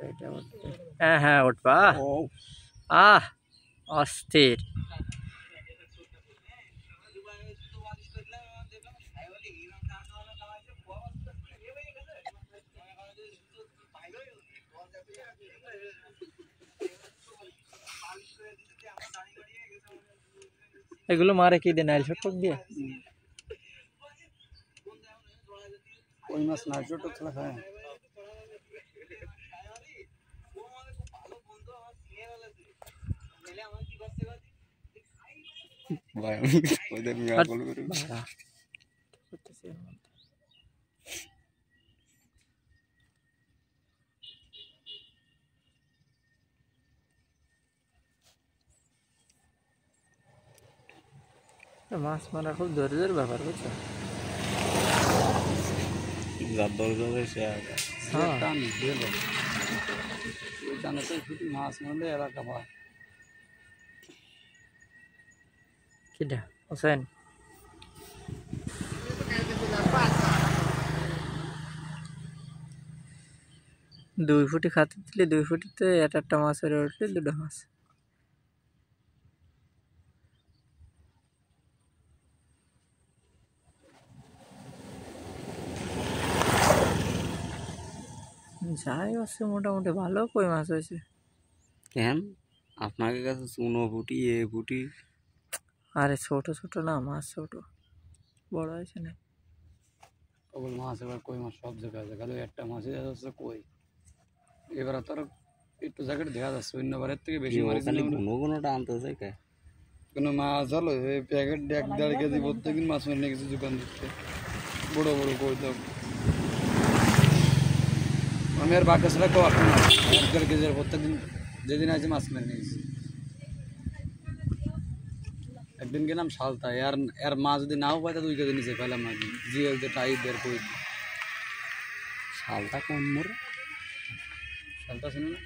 এটা উঠবে। হ্যাঁ হ্যাঁ উঠবা। আহ অস্থির। এগুলো মারে কি দিয়ে? নাইল শট দিয়ে? কই মাছ নাইল শট খেলা খায় ভাই আমি ওদের মিয়া বলবো মাছ মারা খুব ধৈর্যের ব্যাপার, বুঝছো? যার দরজা সে টান দিল ওই টানাতে শুধু মাছ মারলে এলাকা পায়। কিটা হোসেন? দুই ফুটি খাতে দিলে 2 ফুটিতে একটা মাছ বেড়ে উঠলে 2টা মাছ। যাই হচ্ছে মোটামুটি ভালো কই মাছ হয়েছে। কেন আপনার কাছে চুনো ফুটি এ ফুটি? আরে ছোট ছোট না মাছ, ছোট বড় হয়েছে না। কেবল মাছ এবার কই মাছ সব জায়গায় আছে, খালি একটা মাছই দেখা যাচ্ছে কই। এবার তো একটু জ্যাকেট দেখা যাচ্ছে, অন্যবারের থেকে বেশি মাছ কোনোটা আনতেছে কে কোনো মাছ হলো প্যাকেট 1.5 কেজি প্রত্যেকদিন মাছ মেরে নিয়ে গেছে দোকান দিচ্ছে বড় বড় কই তো আমি আর বাকি ছেলে কেউ আসে না 1.5 কেজি প্রত্যেকদিন যেদিন আছে মাছ মেরে নিয়ে গেছে। একদিন গেলাম শালতা এর মাছ যদি নাও পাই তা 2 কেজি নিচে পেলাম না জিএল যে টাইট দের কই শালতা কোন মোর শালতা শুনো না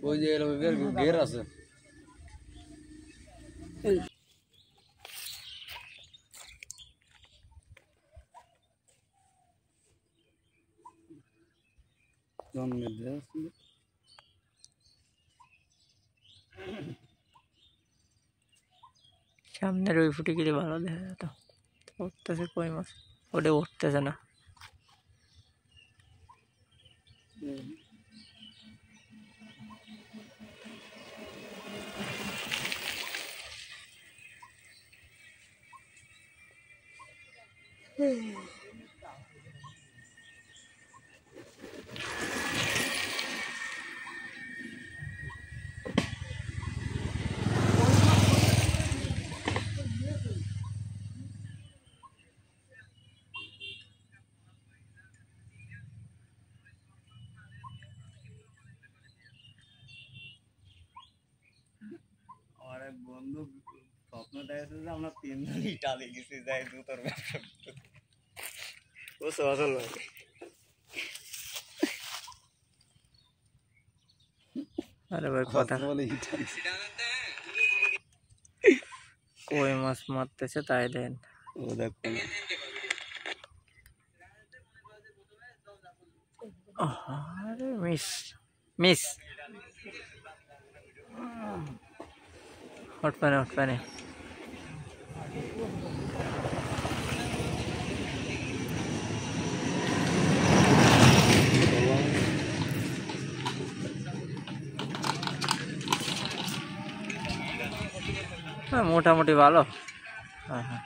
ওই যে ঘের আছে সামনের ওই ফুটি গেলে ভালো দেখা যেত। উঠতেছে কই মাছ, ওটা উঠতেছে না। আমার এক বন্ধু স্বপ্ন দেখেছে যে আমরা 3 জন ইটালি গেছি যাই জুতোর ব্যবসা ও সহজল ভাই আরে ভাই কথা বলে ইটালি কই মাছ মারতেছে তাই দেন। ও দেখো না আরে মিস মিস উঠবে না উঠবে না। মোটামুটি ভালো। হ্যাঁ হ্যাঁ।